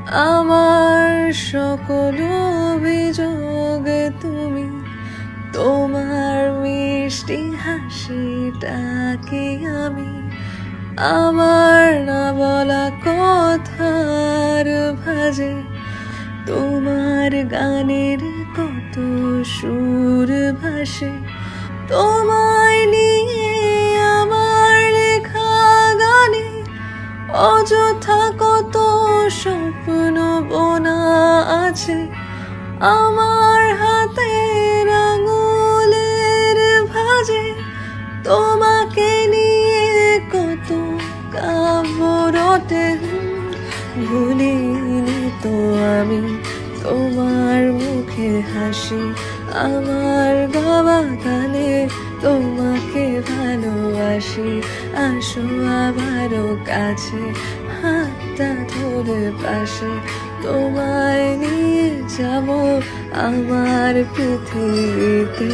আমার সকল অভিযোগে তুমি, তোমার মিষ্টি হাসিটাকে আমি আমার না বলা কথার ভাজে, তোমার গানের কত সুর ভাসে, তোমায় নিয়ে আমার লেখা গানে অযথা কত স্বপ্ন বোনা আছে। আমার হাতের আঙুলের ভাঁজে তোমাকে নিয়ে কত কাব্য রটে। ভুলিনি তো আমি তোমার মুখে হাসি, আমার গাওয়া গানে তোমাকে ভালোবাসি। আসো আবারও কাছে, হাতটা ধরে পাশে, তোমায় নিয়ে যাব আমার পৃথিবীতে।